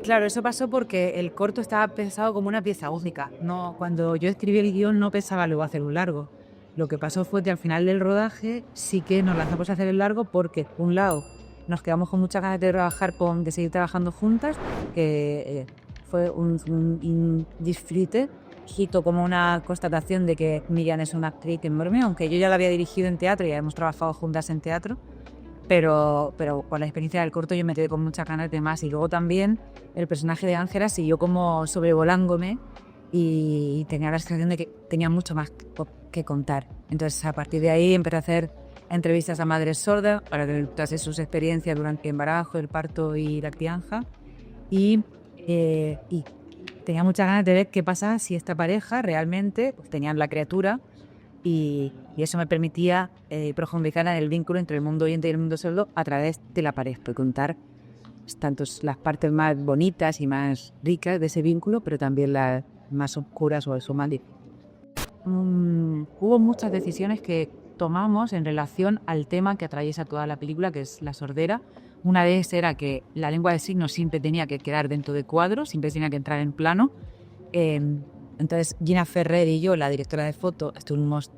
Claro, eso pasó porque el corto estaba pensado como una pieza única. No, cuando yo escribí el guión no pensaba luego hacer un largo. Lo que pasó fue que al final del rodaje sí que nos lanzamos a hacer el largo porque, por un lado, nos quedamos con muchas ganas de trabajar, de seguir trabajando juntas, que fue un disfrute, hito como una constatación de que Miriam es una actriz enorme, aunque yo ya la había dirigido en teatro y ya hemos trabajado juntas en teatro. Pero con la experiencia del corto yo me quedé con muchas ganas de más. Y luego también el personaje de Ángela siguió como sobrevolándome y tenía la sensación de que tenía mucho más que contar. Entonces, a partir de ahí empecé a hacer entrevistas a madres sordas para que contase sus experiencias durante el embarazo, el parto y la crianza. Y tenía muchas ganas de ver qué pasa si esta pareja realmente pues, tenían la criatura y eso me permitía profundizar en el vínculo entre el mundo oyente y el mundo sordo a través de la pareja, pues contar tanto las partes más bonitas y más ricas de ese vínculo, pero también las más oscuras o eso más difícil. Hubo muchas decisiones que tomamos en relación al tema que atraviesa toda la película, que es la sordera. Una de ellas era que la lengua de signos siempre tenía que quedar dentro de cuadros, siempre tenía que entrar en plano. Entonces Gina Ferrer y yo, la directora de foto, estuvimos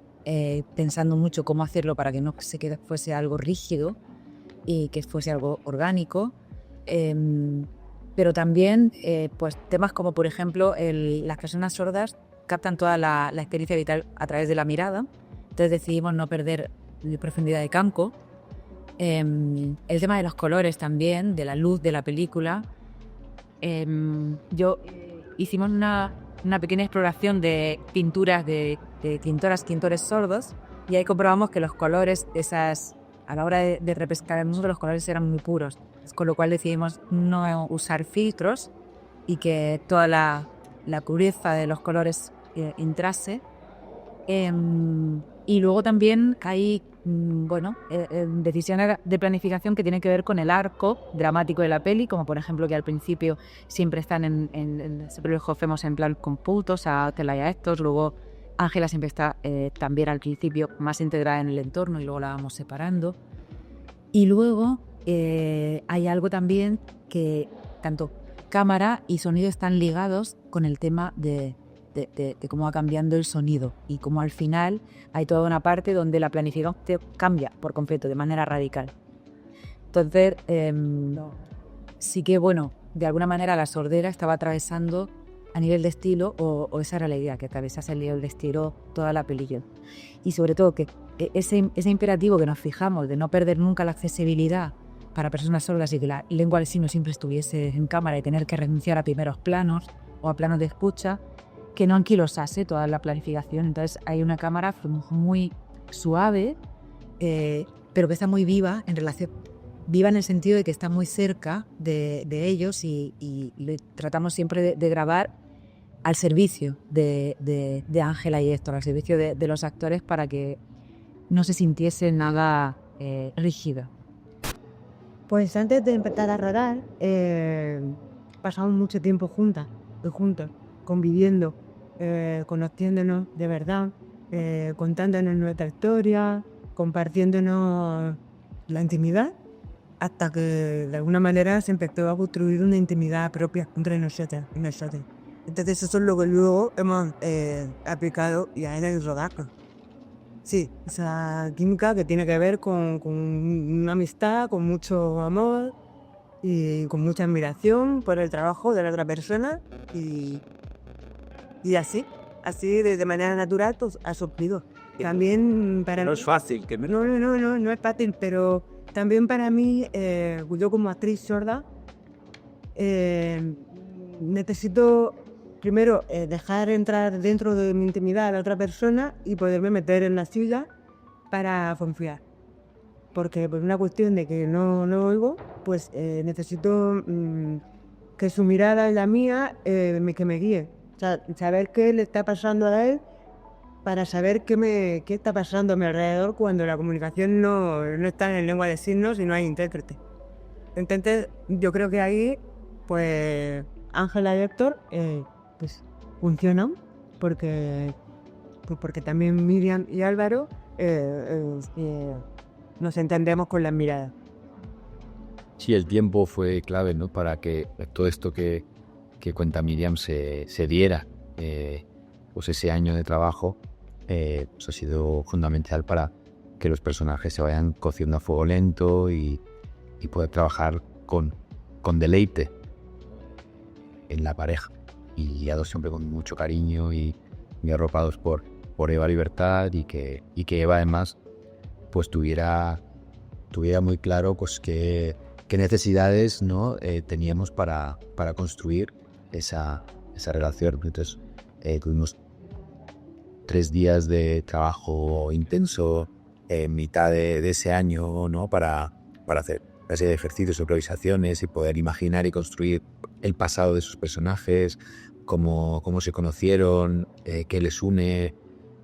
pensando mucho cómo hacerlo para que no fuese algo rígido y que fuese algo orgánico. Pero también pues temas como por ejemplo las personas sordas captan toda la experiencia vital a través de la mirada. Entonces decidimos no perder profundidad de campo. El tema de los colores también, de la luz de la película. Hicimos una pequeña exploración de pinturas de pintoras, pintores sordos, y ahí comprobamos que los colores, a la hora de repescar el mundo, los colores eran muy puros, con lo cual decidimos no usar filtros y que toda la pureza de los colores entrase. Y luego también hay decisiones de planificación que tienen que ver con el arco dramático de la peli, como por ejemplo que al principio siempre están siempre los vemos en plan con puntos a Tela y a estos, luego Ángela siempre está también al principio más integrada en el entorno y luego la vamos separando. Y luego hay algo también que tanto cámara y sonido están ligados con el tema de cómo va cambiando el sonido y cómo al final hay toda una parte donde la planificación cambia por completo, de manera radical. Entonces, sí que, bueno, de alguna manera la sordera estaba atravesando a nivel de estilo, o esa era la idea, que atravesase a nivel de estilo toda la película. Y sobre todo que ese imperativo que nos fijamos de no perder nunca la accesibilidad para personas sordas y que la lengua del signo siempre estuviese en cámara y tener que renunciar a primeros planos o a planos de escucha, que no anquilosase toda la planificación. Entonces hay una cámara muy suave, pero que está muy viva viva en el sentido de que está muy cerca de ellos y tratamos siempre de grabar al servicio de Ángela y Héctor, al servicio de los actores para que no se sintiese nada rígido. Pues antes de empezar a rodar, pasamos mucho tiempo juntos, conviviendo, conociéndonos de verdad, contándonos nuestra historia, compartiéndonos la intimidad, hasta que de alguna manera se empezó a construir una intimidad propia entre nosotros. Entonces eso es lo que luego hemos aplicado ya en el rodaje. Sí, esa química que tiene que ver con una amistad, con mucho amor y con mucha admiración por el trabajo de la otra persona y así de manera natural pues, ha surgido. También para No mí, es fácil. no es fácil, pero también para mí, yo como actriz sorda, necesito primero dejar entrar dentro de mi intimidad a la otra persona y poderme meter en la suya para confiar. Porque por una cuestión de que no oigo, pues necesito que su mirada y la mía que me guíe. O sea, saber qué le está pasando a él para saber qué está pasando a mi alrededor cuando la comunicación no está en lengua de signos y no hay intérprete. Entonces, yo creo que ahí, pues, Ángela y Héctor, pues, funcionan porque también Miriam y Álvaro nos entendemos con las miradas. Sí, el tiempo fue clave, ¿no? Para que todo esto que cuenta Miriam se diera. Pues ese año de trabajo pues ha sido fundamental para que los personajes se vayan cociendo a fuego lento y poder trabajar con deleite en la pareja. Y guiados siempre con mucho cariño y arropados por Eva Libertad y que Eva además pues tuviera muy claro pues qué necesidades, ¿no? Teníamos para construir esa relación. Entonces tuvimos 3 días de trabajo intenso en mitad de ese año, ¿no? Para hacer una serie de ejercicios, improvisaciones y poder imaginar y construir el pasado de sus personajes, cómo se conocieron, qué les une,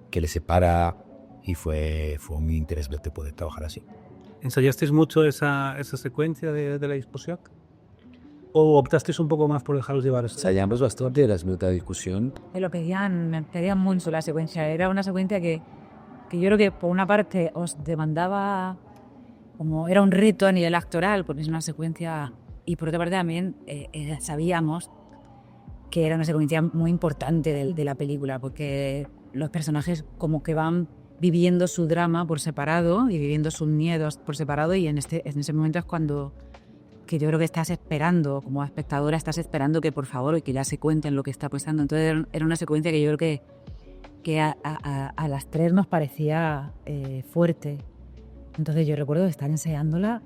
qué les separa, y fue muy interesante poder trabajar así. ¿Ensayasteis mucho esa secuencia de la discusión? ¿O optasteis un poco más por dejaros llevar? Ensayamos bastante las minutos de discusión. Me pedían mucho la secuencia. Era una secuencia que yo creo que por una parte os demandaba, como era un reto a nivel actoral, porque es una secuencia, y por otra parte también sabíamos que era una secuencia muy importante de la película, porque los personajes como que van viviendo su drama por separado y viviendo sus miedos por separado, y en ese momento es cuando que yo creo que estás esperando, como espectadora estás esperando que por favor y que ya se cuenten lo que está pasando. Entonces era una secuencia que yo creo que a las 3 nos parecía fuerte. Entonces yo recuerdo estar ensayándola,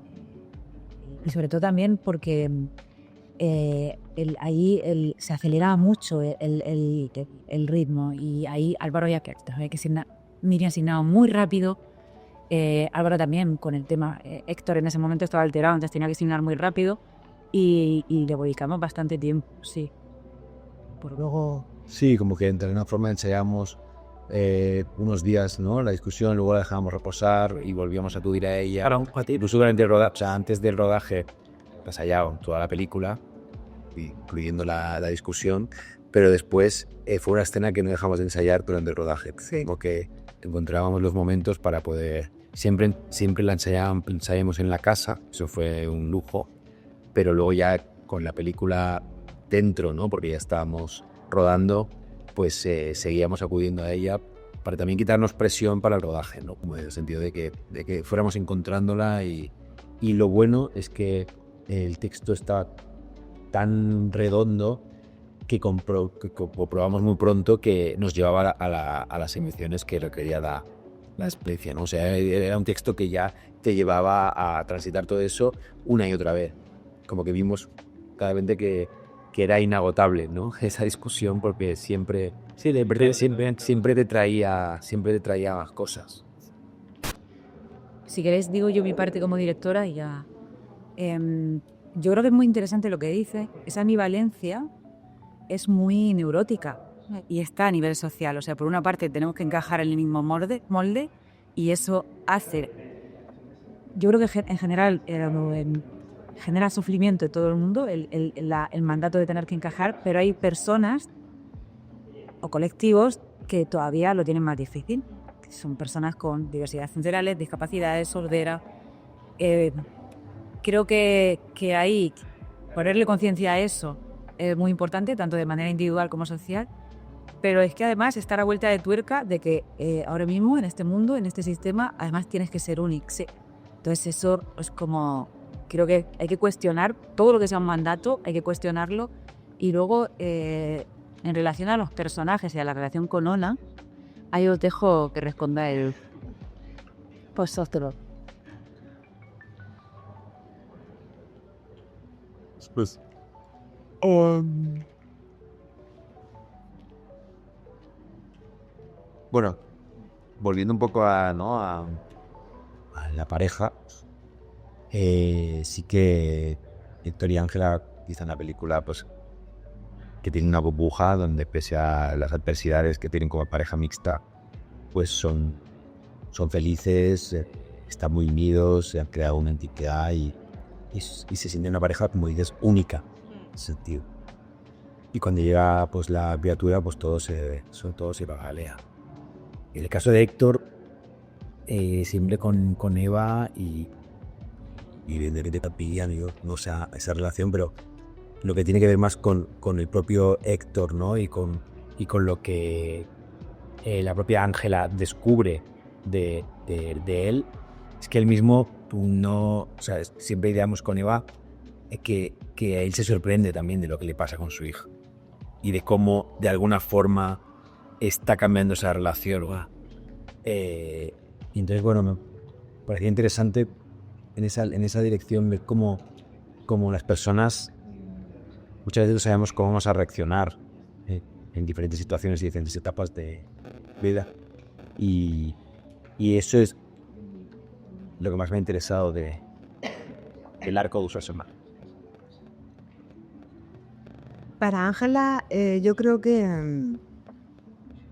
y sobre todo también porque ahí se aceleraba mucho el ritmo, y ahí Álvaro ya que Miriam asignaba muy rápido. Álvaro también con el tema, Héctor en ese momento estaba alterado, entonces tenía que asignar muy rápido, y le dedicamos bastante tiempo, sí. Por luego... Sí, como que de alguna forma ensayamos unos días, ¿no? La discusión, luego la dejábamos reposar y volvíamos a acudir a ella. Claro, incluso durante el rodaje, o sea, antes del rodaje, ensayábamos toda la película, incluyendo la discusión, pero después fue una escena que no dejamos de ensayar durante el rodaje. Sí. Como que encontrábamos los momentos para poder... Siempre la ensayamos en la casa, eso fue un lujo, pero luego ya con la película dentro, ¿no? Porque ya estábamos rodando, pues seguíamos acudiendo a ella para también quitarnos presión para el rodaje, ¿no? Como en el sentido de que fuéramos encontrándola, y lo bueno es que el texto está tan redondo que comprobamos muy pronto que nos llevaba a las emociones que requería la experiencia, ¿no? O sea, era un texto que ya te llevaba a transitar todo eso una y otra vez. Como que vimos claramente que era inagotable, ¿no? Esa discusión, porque siempre te traía más cosas. Si queréis digo yo mi parte como directora y ya... yo creo que es muy interesante lo que dice. Esa ambivalencia es muy neurótica y está a nivel social. O sea, por una parte tenemos que encajar en el mismo molde, y eso hace... Yo creo que en general genera sufrimiento de todo el mundo, el mandato de tener que encajar, pero hay personas o colectivos que todavía lo tienen más difícil. Son personas con diversidades funcionales, discapacidades, sordera. Creo que ahí ponerle conciencia a eso es muy importante, tanto de manera individual como social, pero es que además estar a vuelta de tuerca de que ahora mismo en este mundo, en este sistema, además tienes que ser único. Sí. Entonces eso es como... Creo que hay que cuestionar todo lo que sea un mandato, hay que cuestionarlo, y luego en relación a los personajes y a la relación con Ona, ahí os dejo que responda el vosotros. Pues... Bueno, volviendo un poco a la pareja, sí que Héctor y Ángela dicen en la película pues que tienen una burbuja donde, pese a las adversidades que tienen como pareja mixta, pues son felices, están muy unidos, se han creado una entidad y se sienten una pareja, como dices, única en ese sentido. Y cuando llega pues la criatura, pues todo se pagalea. En el caso de Héctor, siempre con Eva y y evidentemente también yo no sé esa relación, pero lo que tiene que ver más con el propio Héctor, ¿no? Y con lo que la propia Ángela descubre de él, es que él mismo no, o sea, siempre ideamos con Eva que él se sorprende también de lo que le pasa con su hija y de cómo de alguna forma está cambiando esa relación. Y entonces, bueno, me parecía interesante en esa dirección ver cómo las personas muchas veces no sabemos cómo vamos a reaccionar en diferentes situaciones y diferentes etapas de vida. Y eso es lo que más me ha interesado del arco de Usasoma. Para Ángela, yo creo que,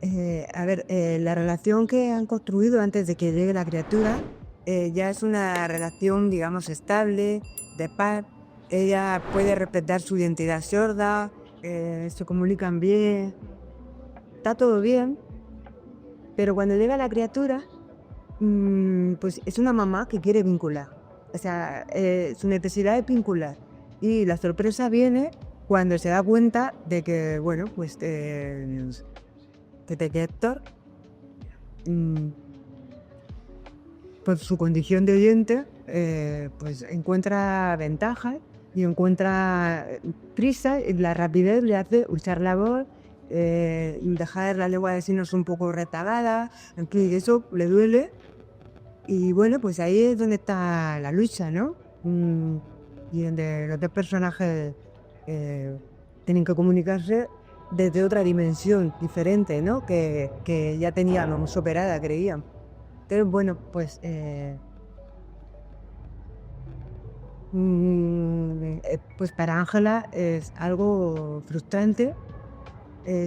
la relación que han construido antes de que llegue la criatura ya es una relación, digamos, estable, de paz. Ella puede respetar su identidad sorda, se comunican bien, está todo bien, pero cuando llega la criatura, pues es una mamá que quiere vincular. O sea, su necesidad es vincular. Y la sorpresa viene cuando se da cuenta de que, bueno, pues que Héctor, por su condición de oyente, pues encuentra ventajas y encuentra prisa, y la rapidez le hace usar la voz, dejar la lengua de signos un poco retagada, en fin, eso le duele. Y bueno, pues ahí es donde está la lucha, ¿no? Y donde los dos personajes tienen que comunicarse desde otra dimensión diferente, ¿no? Que ya teníamos superada, creían. Entonces, bueno, pues pues para Ángela es algo frustrante,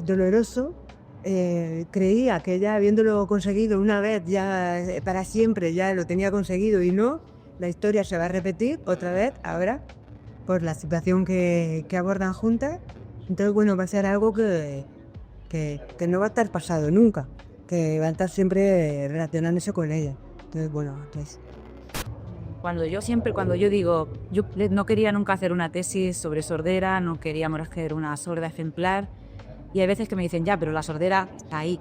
doloroso. Creía que ya habiéndolo conseguido una vez, ya para siempre, ya lo tenía conseguido, y no, la historia se va a repetir otra vez ahora por la situación que abordan juntas. Entonces, bueno, va a ser algo que no va a estar pasado nunca, que va a estar siempre relacionándose con ella. Entonces, bueno, entonces... Cuando yo digo, yo no quería nunca hacer una tesis sobre sordera, no queríamos hacer una sorda ejemplar, y hay veces que me dicen, ya, pero la sordera está ahí.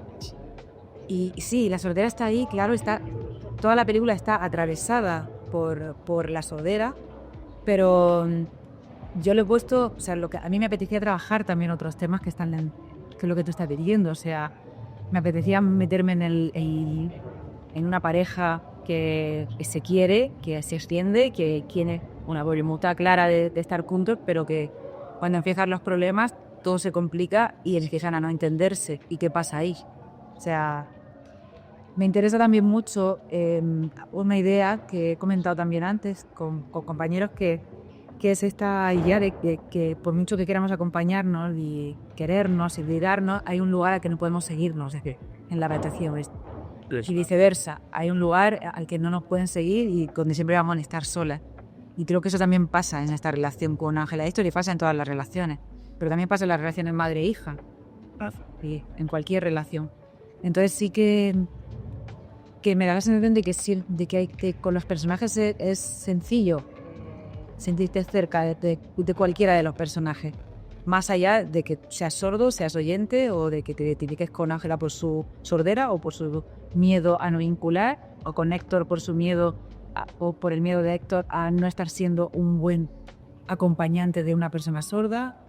Y sí, la sordera está ahí, claro, toda la película está atravesada por la sordera, pero yo le he puesto, o sea, lo que a mí me apetecía trabajar también otros temas que es lo que tú estás pidiendo, o sea, me apetecía meterme en una pareja que se quiere, que se extiende, que tiene una voluntad clara de estar juntos, pero que cuando empiezan los problemas todo se complica y empiezan a no entenderse. ¿Y qué pasa ahí? O sea, me interesa también mucho una idea que he comentado también antes con compañeros, que es esta idea de que por mucho que queramos acompañarnos y querernos y liderarnos, hay un lugar al que no podemos seguirnos, es decir, en la habitación. Y viceversa, hay un lugar al que no nos pueden seguir y donde siempre vamos a estar solas. Y creo que eso también pasa en esta relación con Ángela. Esto le pasa en todas las relaciones, pero también pasa en las relaciones madre-hija y en cualquier relación. Entonces sí que me da la sensación de que con los personajes es sencillo sentirte cerca de cualquiera de los personajes, más allá de que seas sordo, seas oyente, o de que te identifiques con Ángela por su sordera o por su miedo a no vincular, o con Héctor por su miedo o por el miedo de Héctor a no estar siendo un buen acompañante de una persona sorda.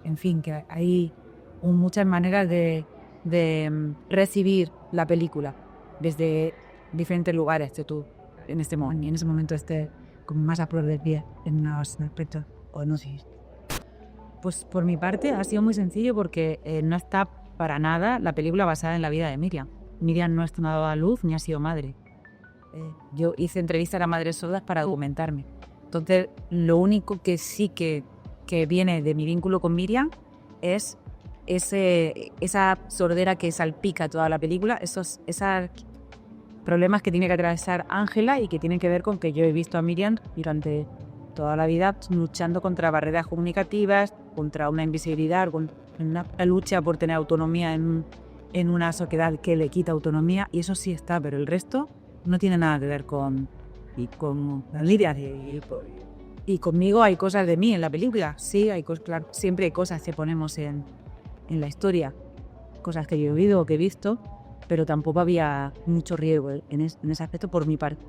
En fin, que hay muchas maneras de recibir la película desde diferentes lugares, que tú en ese momento estés como más a flor de piel en unos aspectos, o no sé. Pues por mi parte ha sido muy sencillo, porque no está para nada la película basada en la vida de Miriam. Miriam no ha dado a luz ni ha sido madre. Yo hice entrevistas a madres sordas para documentarme. Entonces, lo único que sí que viene de mi vínculo con Miriam es esa sordera que salpica toda la película, esos problemas que tiene que atravesar Ángela y que tienen que ver con que yo he visto a Miriam durante toda la vida luchando contra barreras comunicativas, contra una invisibilidad, con una lucha por tener autonomía en una sociedad que le quita autonomía, y eso sí está, pero el resto no tiene nada que ver con y con Lidia y conmigo hay cosas de mí en la película. Sí, hay cosas, claro, siempre hay cosas que ponemos en la historia, cosas que yo he oído o que he visto, pero tampoco había mucho riesgo en ese aspecto por mi parte.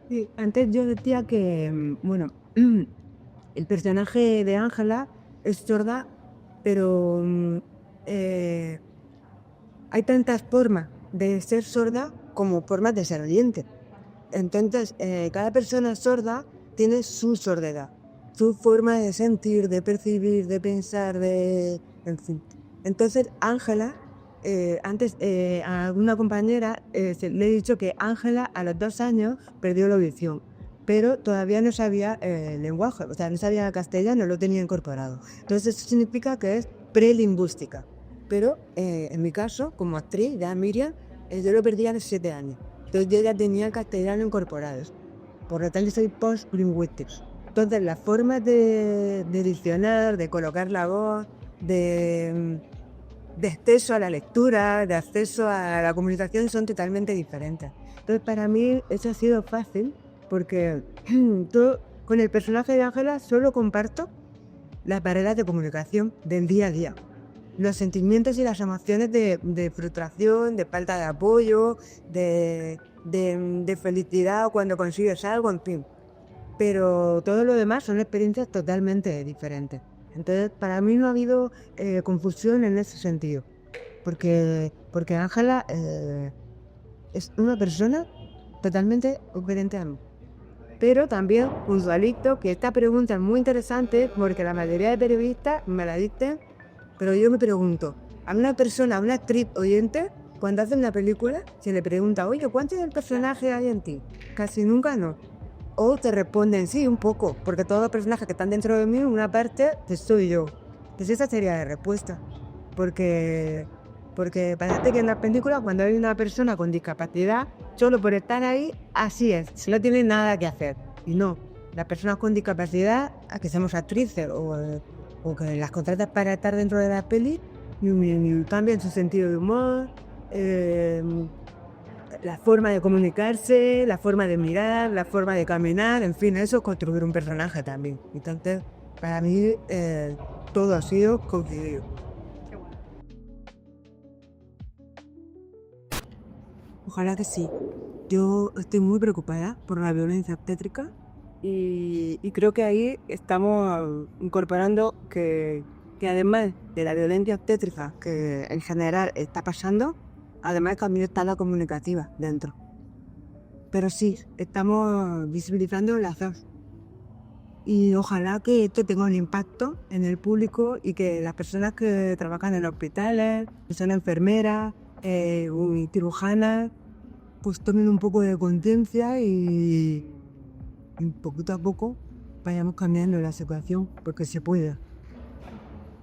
Sí, antes yo decía que, bueno, el personaje de Ángela es sorda, pero hay tantas formas de ser sorda como formas de ser oyente. Entonces, cada persona sorda tiene su sordera, su forma de sentir, de percibir, de pensar, en fin. Entonces, Ángela, antes a una compañera le he dicho que Ángela a los 2 años perdió la audición, pero todavía no sabía el lenguaje, o sea, no sabía castellano, lo tenía incorporado. Entonces, eso significa que es prelingüística. Pero en mi caso, como actriz, ya Miriam, yo lo perdí a los 7 años. Entonces yo ya tenía castellano incorporado. Por lo tanto, soy post-lingüístico. Entonces, las formas de diccionar, de colocar la voz, de acceso a la lectura, de acceso a la comunicación son totalmente diferentes. Entonces, para mí eso ha sido fácil porque yo con el personaje de Ángela solo comparto las barreras de comunicación del día a día. Los sentimientos y las emociones de frustración, de falta de apoyo, de felicidad cuando consigues algo, en fin. Pero todo lo demás son experiencias totalmente diferentes. Entonces, para mí no ha habido confusión en ese sentido. Porque Ángela es una persona totalmente diferente a mí. Pero también puntualizo que esta pregunta es muy interesante porque la mayoría de periodistas me la dicen. Pero yo me pregunto, a una persona, a una actriz oyente, cuando hace una película, se le pregunta, oye, ¿cuánto del personaje hay en ti? Casi nunca no. O te responden, sí, un poco, porque todos los personajes que están dentro de mí, una parte, soy yo. Pues esa sería la respuesta. Porque parece que en las películas, cuando hay una persona con discapacidad, solo por estar ahí, así es, no tiene nada que hacer. Y no, las personas con discapacidad, a que seamos actrices o que las contratas para estar dentro de la peli, y cambian su sentido de humor, la forma de comunicarse, la forma de mirar, la forma de caminar, en fin, eso es construir un personaje también. Entonces, para mí, todo ha sido coincidido. Ojalá que sí. Yo estoy muy preocupada por la violencia obstétrica y creo que ahí estamos incorporando que además de la violencia obstétrica que en general está pasando, además también está la comunicativa dentro. Pero sí, estamos visibilizando las dos. Y ojalá que esto tenga un impacto en el público y que las personas que trabajan en hospitales, que son enfermeras, cirujanas, pues tomen un poco de conciencia y poquito a poco vayamos cambiando la situación, porque se puede.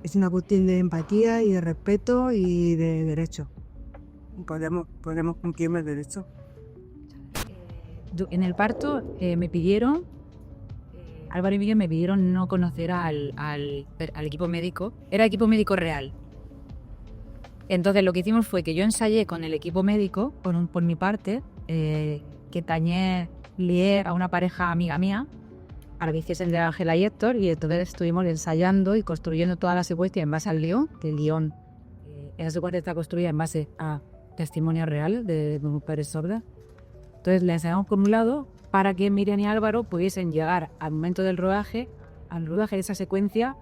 Es una cuestión de empatía y de respeto y de derecho. Podemos cumplir el derecho. En el parto me pidieron, Álvaro y Miguel me pidieron no conocer al equipo médico. Era equipo médico real. Entonces lo que hicimos fue que yo ensayé con el equipo médico, por mi parte, que lié a una pareja amiga mía para que hiciesen de Ángela y Héctor, y entonces estuvimos ensayando y construyendo toda la secuencia en base al guión, que el guión, esa secuencia está construida en base a testimonio real de mujeres sordas. Entonces la ensayamos por un lado para que Miriam y Álvaro pudiesen llegar al momento del rodaje, al rodaje de esa secuencia,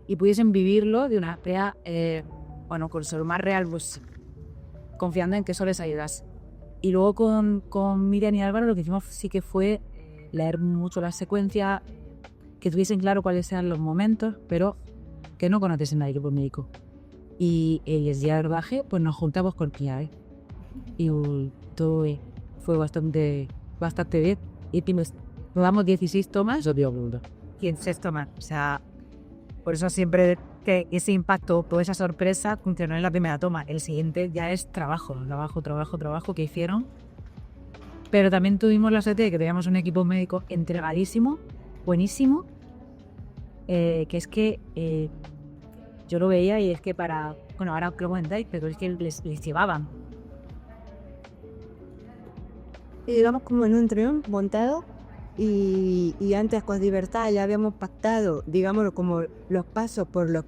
y pudiesen vivirlo de una manera, con lo más real posible, confiando en que eso les ayudase. Y luego con Miriam y Álvaro lo que hicimos sí que fue leer mucho la secuencia, que tuviesen claro cuáles eran los momentos, pero que no conociesen al equipo médico. Y el día del rodaje, pues nos juntamos con Kia, y todo fue bastante bien. Y rodamos 16 tomas, 16 tomas. O sea, por eso siempre que ese impacto, toda esa sorpresa funcionó en la primera toma. El siguiente ya es trabajo que hicieron. Pero también tuvimos la suerte de que teníamos un equipo médico entregadísimo, buenísimo, que es que yo lo veía y es que ahora que lo comentáis, pero es que les llevaban. y íbamos como en un tren montado y antes con Libertad ya habíamos pactado, digamos, como los pasos por los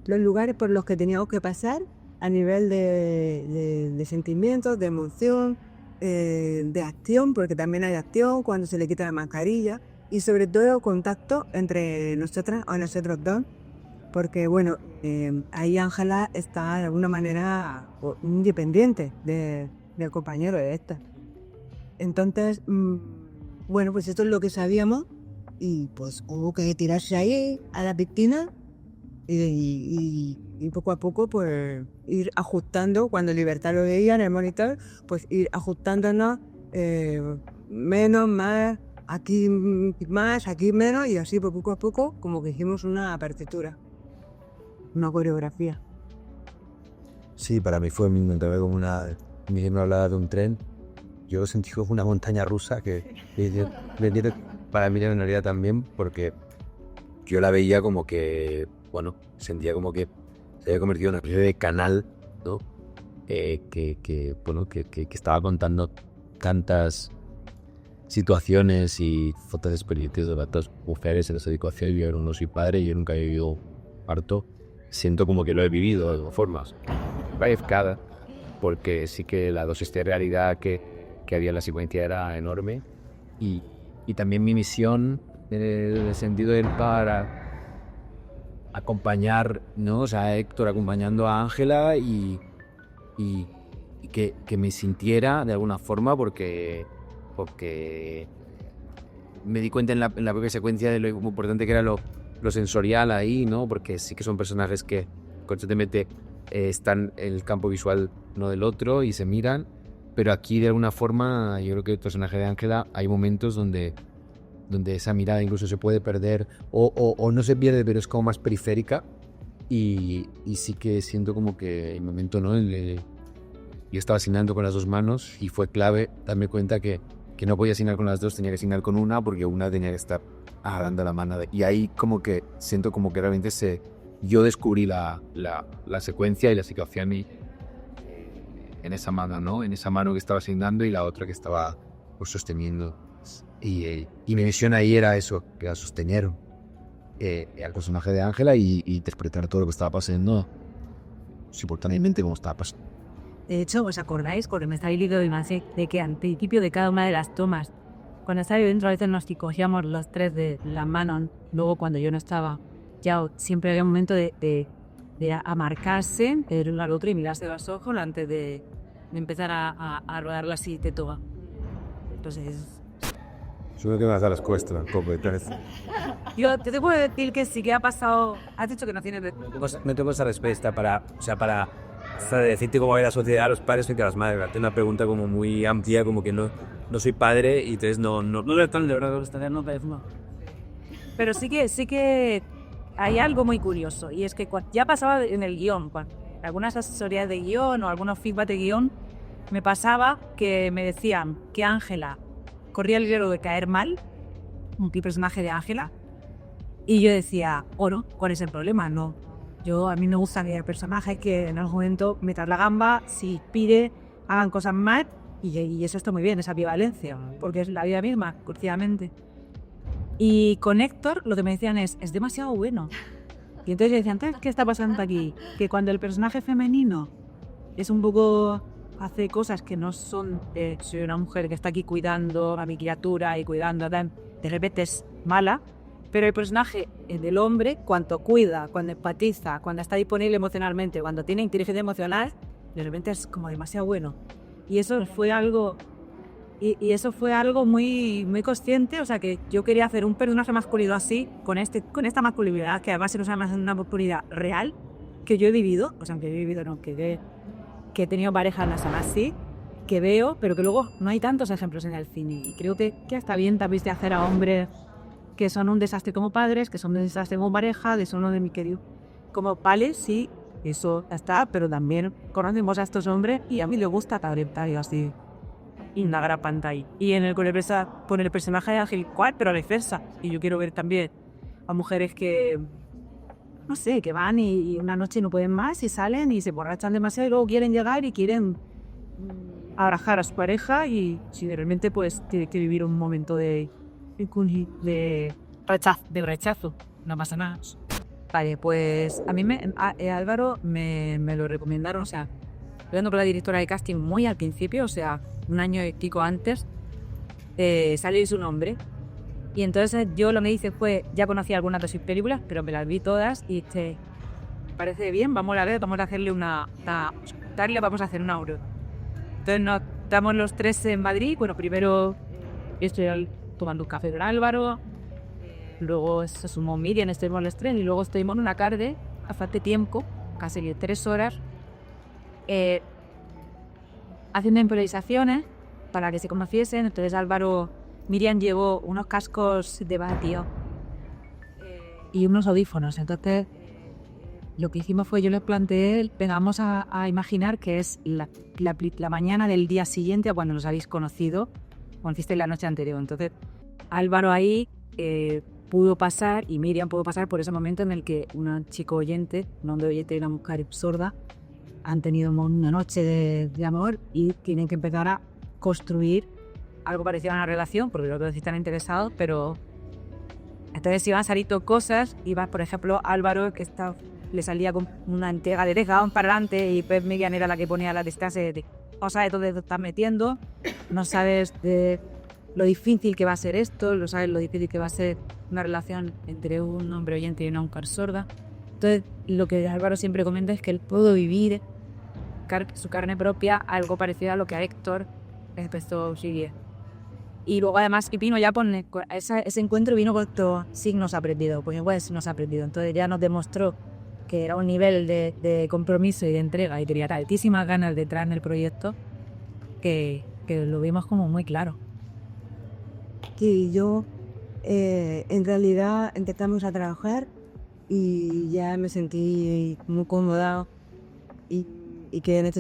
lugares por los que teníamos que pasar a nivel de sentimientos, de emoción, de acción, porque también hay acción cuando se le quita la mascarilla y sobre todo contacto entre nosotras o nosotros dos, porque bueno, ahí Ángela está de alguna manera independiente del compañero de esta. Entonces, bueno, pues esto es lo que sabíamos y pues hubo que tirarse ahí a la piscina y poco a poco pues ir ajustando, cuando Libertad lo veía en el monitor, pues ir ajustándonos menos, más, aquí menos y así poco a poco como que hicimos una partitura, una coreografía. Sí, para mí fue también como me hicieron hablar de un tren. Yo sentí como una montaña rusa que para mí en realidad también, porque yo la veía como que, bueno, sentía como que se había convertido en una especie de canal, ¿no? Que estaba contando tantas situaciones y fotos de experiencias de las mujeres en esa situación. Yo no soy padre, yo nunca he vivido parto. Siento como que lo he vivido de alguna forma. Cada, porque sí que la dosis de realidad que había en la secuencia era enorme y también mi misión en el sentido de ir para acompañar, ¿no? O sea, Héctor acompañando a Ángela y que me sintiera de alguna forma porque me di cuenta en la propia secuencia de lo importante que era lo sensorial ahí, ¿no? Porque sí que son personajes que constantemente están en el campo visual uno del otro y se miran, pero aquí de alguna forma yo creo que el personaje de Ángela hay momentos donde esa mirada incluso se puede perder o no se pierde, pero es como más periférica y sí que siento como que el momento, ¿no? Yo estaba asignando con las dos manos y fue clave darme cuenta que no podía asignar con las dos, tenía que asignar con una porque una tenía que estar dando la mano. Y ahí como que siento como que realmente yo descubrí la secuencia y la situación en esa mano, ¿no? En esa mano que estaba asignando y la otra que estaba pues, sosteniendo. Y mi misión ahí era eso, que era sostener al personaje de Ángela y interpretar todo lo que estaba pasando simultáneamente como estaba pasando. De hecho, ¿os acordáis? Porque me estáis diciendo de que al principio de cada una de las tomas, cuando estaba yo dentro, a veces nos cogíamos los tres de las manos, luego cuando yo no estaba, ya siempre había un momento de amarcarse el uno al otro y mirarse a los ojos antes de empezar a rodarla así de toda. Entonces... Supongo que me vas a las cuestas un poco. Entonces... Yo te puedo decir que sí que ha pasado... Has dicho que no tienes... No tengo esa respuesta para decirte cómo ve la sociedad a los padres frente a las madres. Es una pregunta como muy amplia, como que no soy padre y entonces no tan de verdad no. Pero sí que hay algo muy curioso y es que ya pasaba en el guión, algunas asesorías de guión o algunos feedback de guión, me pasaba que me decían que Ángela corría el riesgo de caer mal, un personaje de Ángela, y yo decía, no, ¿cuál es el problema? No. A mí me gusta que haya personajes que en algún momento metan la gamba, si pide, hagan cosas mal y eso está muy bien, esa ambivalencia, porque es la vida misma, curtidamente. Y con Héctor lo que me decían es demasiado bueno. Y entonces yo decía, ¿qué está pasando aquí? Que cuando el personaje femenino es un poco... hace cosas que no son... soy una mujer que está aquí cuidando a mi criatura y cuidando, de repente es mala. Pero el personaje del hombre, cuando cuida, cuando empatiza, cuando está disponible emocionalmente, cuando tiene inteligencia emocional, de repente es como demasiado bueno. Y eso fue algo muy, muy consciente. O sea, que yo quería hacer un personaje masculino así, con esta masculinidad, que además es una masculinidad real, que yo he vivido. O sea, que he vivido, no, que he tenido parejas así, que veo, pero que luego no hay tantos ejemplos en el cine. Y creo que está bien también de hacer a hombres que son un desastre como padres, que son un desastre como pareja, de uno de mi querido. Como Pales, sí, eso está, pero también conocemos a estos hombres y a mí le gusta talentar así en una gran pantalla. Y con el personaje de Ángel igual, pero a la inversa. Y yo quiero ver también a mujeres que, no sé, que van y una noche no pueden más y salen y se borrachan demasiado y luego quieren llegar y quieren abrazar a su pareja y si realmente pues tiene que vivir un momento de rechazo, no pasa nada. Vale, pues a mí Álvaro me lo recomendaron, o sea, hablando con la directora de casting muy al principio, o sea, un año y pico antes, salió su nombre. Y entonces yo lo que hice fue, ya conocía algunas de sus películas, pero me las vi todas y dije, parece bien, vamos a ver, vamos a hacerle vamos a hacer un euro. Entonces nos estamos los tres en Madrid. Bueno, primero estoy tomando un café con Álvaro, luego se sumó Miriam, estuvimos los tres y luego estuvimos en una tarde, hace tiempo, casi 3 horas, haciendo improvisaciones para que se conociesen. Entonces Miriam llevó unos cascos de vatio y unos audífonos. Entonces lo que hicimos fue, yo les planteé, vamos a imaginar que es la mañana del día siguiente a cuando nos habéis conocisteis la noche anterior. Entonces Álvaro ahí pudo pasar, y Miriam pudo pasar por ese momento en el que un chico oyente, un hombre oyente y una mujer sorda han tenido una noche de amor y tienen que empezar a construir algo parecido a una relación, porque los dos están interesados, pero entonces iban a salir cosas. Iba, por ejemplo, Álvaro, que le salía con una entrega de un para adelante, y pues Miriam era la que ponía la distancia de no sabes dónde te estás metiendo, no sabes de lo difícil que va a ser esto, no sabes lo difícil que va a ser una relación entre un hombre oyente y una mujer sorda. Entonces, lo que Álvaro siempre comenta es que él pudo vivir su carne propia algo parecido a lo que a Héctor empezó a seguir. Y luego además vino ya ese encuentro vino con estos signos aprendidos, pues igual signos aprendidos. Entonces ya nos demostró que era un nivel de compromiso y de entrega y tenía altísimas ganas de entrar en el proyecto que lo vimos como muy claro. Que yo en realidad empezamos a trabajar y ya me sentí muy cómoda y que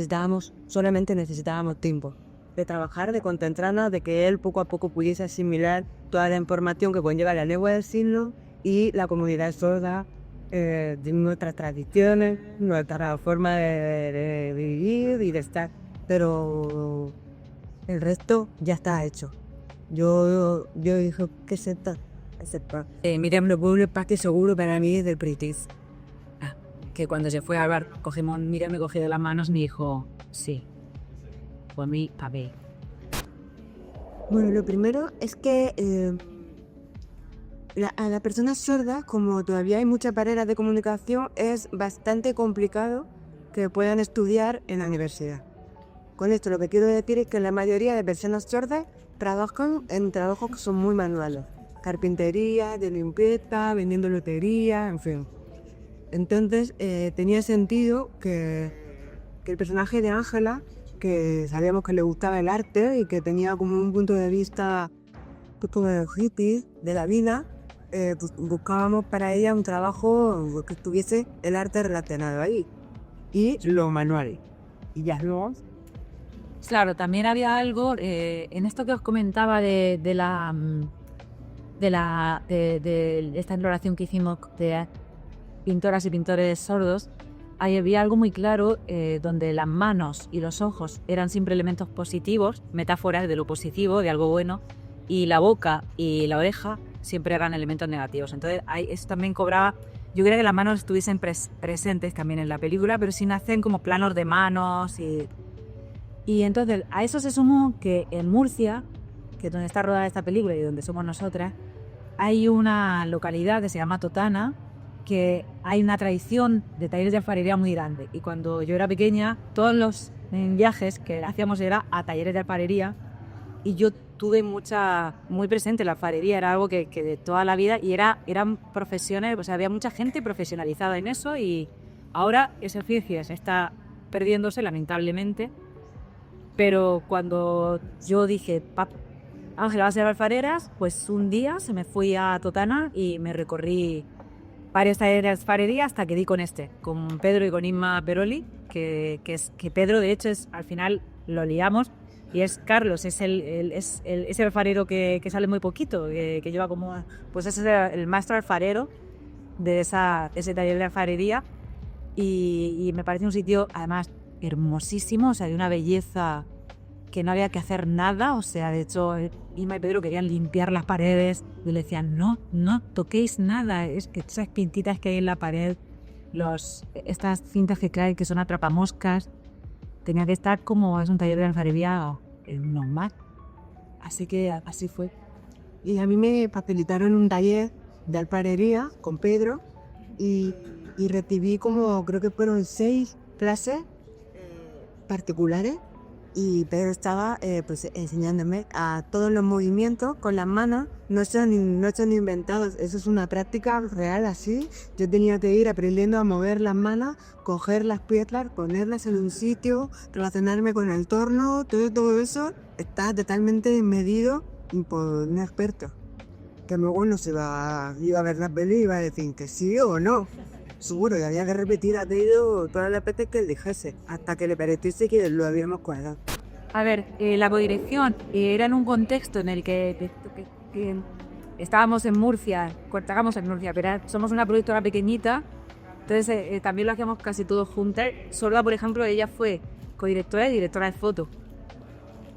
solamente necesitábamos tiempo de trabajar, de concentrarnos, de que él poco a poco pudiese asimilar toda la información que conlleva la lengua del signo y la comunidad sorda, de nuestras tradiciones, nuestra forma de vivir y de estar. Pero el resto ya está hecho. Yo dije que sepa. Miriam lo pueblo parte seguro para mí es del British. Que cuando se fue a hablar, Miriam me cogió de las manos y me dijo, sí, fue mi papel. Bueno, lo primero es que a la persona sorda, como todavía hay muchas barreras de comunicación, es bastante complicado que puedan estudiar en la universidad. Con esto lo que quiero decir es que la mayoría de personas sordas trabajan en trabajos que son muy manuales. Carpintería, de limpieza, vendiendo lotería, en fin. Entonces tenía sentido que el personaje de Ángela, que sabíamos que le gustaba el arte y que tenía como un punto de vista como de hippie de la vida, buscábamos para ella un trabajo que tuviese el arte relacionado ahí y los manuales. Y ya luego... Claro, también había algo en esto que os comentaba de esta exploración que hicimos de pintoras y pintores sordos. Ahí había algo muy claro donde las manos y los ojos eran siempre elementos positivos, metáforas de lo positivo, de algo bueno, y la boca y la oreja siempre eran elementos negativos. Entonces eso también cobraba. Yo creo que las manos estuviesen presentes también en la película, pero sin hacer como planos de manos. Y entonces a eso se sumó que en Murcia, que es donde está rodada esta película y donde somos nosotras, hay una localidad que se llama Totana, que hay una tradición de talleres de alfarería muy grande. Y cuando yo era pequeña, todos los viajes que hacíamos era a talleres de alfarería, y yo tuve muy presente la alfarería, era algo que de toda la vida, y eran profesiones, o sea, había mucha gente profesionalizada en eso, y ahora ese oficio se está perdiéndose lamentablemente. Pero cuando yo dije, Ángela va a ser alfareras, pues un día se me fui a Totana y me recorrí varios talleres de alfarería hasta que di con con Pedro y con Inma Peroli, que Pedro de hecho al final lo liamos, y es Carlos, es ese alfarero que sale muy poquito, que lleva como, pues ese es el maestro alfarero de ese taller de alfarería, y me parece un sitio además hermosísimo, o sea, de una belleza que no había que hacer nada, o sea, de hecho, Inma y Pedro querían limpiar las paredes y le decían, no toquéis nada, es que esas pintitas que hay en la pared, estas cintas que caen que son atrapamoscas, tenía que estar como es un taller de alfarería normal. Así que así fue. Y a mí me facilitaron un taller de alfarería con Pedro y recibí como, creo que fueron 6 clases particulares y Pedro estaba pues enseñándome a todos los movimientos con las manos, no son inventados, eso es una práctica real así. Yo tenía que ir aprendiendo a mover las manos, coger las piezas, ponerlas en un sitio, relacionarme con el torno, todo eso está totalmente medido por un experto. Que luego no iba a ver la peli y iba a decir que sí o no. Seguro, y había que repetir a Teido todas las veces que él dijese, hasta que le pareciese que lo habíamos cuadrado. A ver, la codirección era en un contexto en el que estábamos en Murcia, pero somos una productora pequeñita, entonces también lo hacíamos casi todos juntas. Sorda, por ejemplo, ella fue codirectora y directora de foto,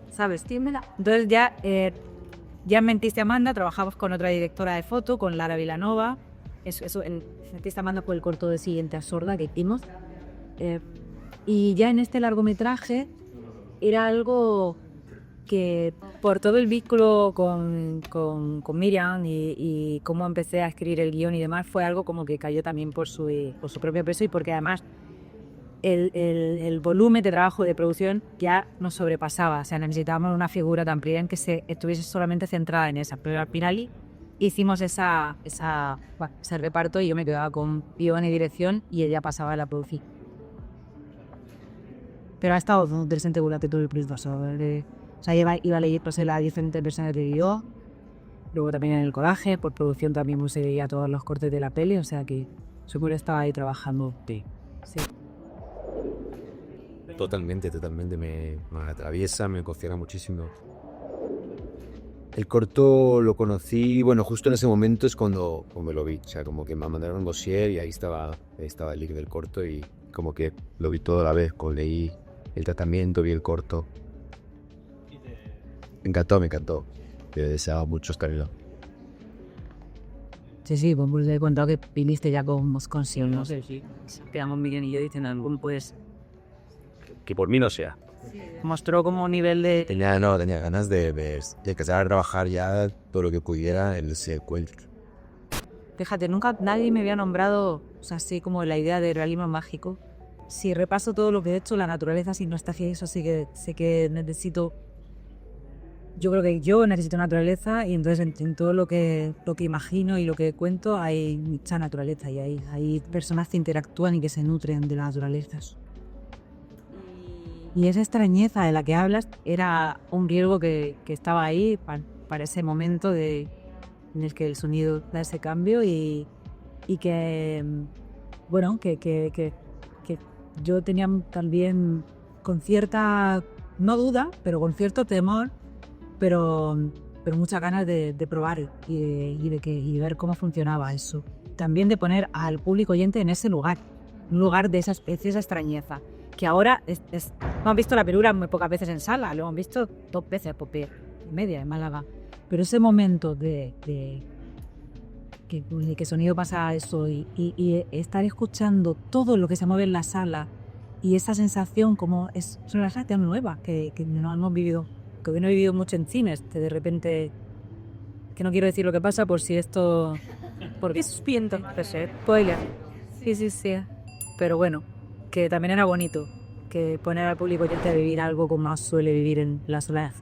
¿sabes? Entonces ya en Mentiste Amanda trabajamos con otra directora de foto, con Lara Vilanova. Eso en Mentiste Amanda fue el corto de siguiente a Sorda que hicimos. Y ya en este largometraje era algo que por todo el vínculo con Miriam y cómo empecé a escribir el guión y demás, fue algo como que cayó también por su propio peso y porque además el volumen de trabajo de producción ya nos sobrepasaba. O sea, necesitábamos una figura tan plena que estuviese solamente centrada en esa. Pero al final hicimos ese reparto y yo me quedaba con guión y dirección y ella pasaba a la producción. Pero ha estado presente durante todo el proceso. O sea, iba a leer las diferentes versiones de guión, luego también en el codaje, por producción también se veía todos los cortes de la peli, o sea que seguro estaba ahí trabajando. Sí. Totalmente, me atraviesa, me emociona muchísimo. El corto lo conocí, bueno, justo en ese momento es cuando lo vi, o sea, como que me mandaron un dossier y ahí estaba el link del corto y como que lo vi todo a la vez, leí el tratamiento, vi el corto. Me encantó. Te deseaba mucho estar en Sí, pues le he contado que viniste ya con Mosconcio, no sé si quedamos Miguel y yo diciendo, pues que por mí no sea. mostró como un nivel de... Tenía ganas de empezar a trabajar ya todo lo que pudiera en el sequel. Fíjate, nunca nadie me había nombrado, o sea, así como la idea de realismo mágico. Si repaso todo lo que he hecho, la naturaleza, si no está aquí, eso sí que sé que necesito... Yo creo que yo necesito naturaleza y entonces en todo lo que imagino y lo que cuento hay mucha naturaleza y hay personas que interactúan y que se nutren de la naturaleza. Y esa extrañeza de la que hablas era un riesgo que estaba ahí para ese momento en el que el sonido da ese cambio y que, bueno, que yo tenía también con cierta, no duda, pero con cierto temor, pero muchas ganas de probar y ver cómo funcionaba eso. También de poner al público oyente en ese lugar, un lugar de esa especie, esa extrañeza. Que ahora hemos visto la película muy pocas veces en sala, lo hemos visto 2 veces por media en Málaga. Pero ese momento de que sonido pasa eso y estar escuchando todo lo que se mueve en la sala y esa sensación como es una sensación nueva que no hemos vivido, que no he vivido mucho en cines, de repente, que no quiero decir lo que pasa por si esto... Porque es viento, spoiler. Sí. Pero bueno, que también era bonito, que poner al público ya a vivir algo como más suele vivir en la soledad.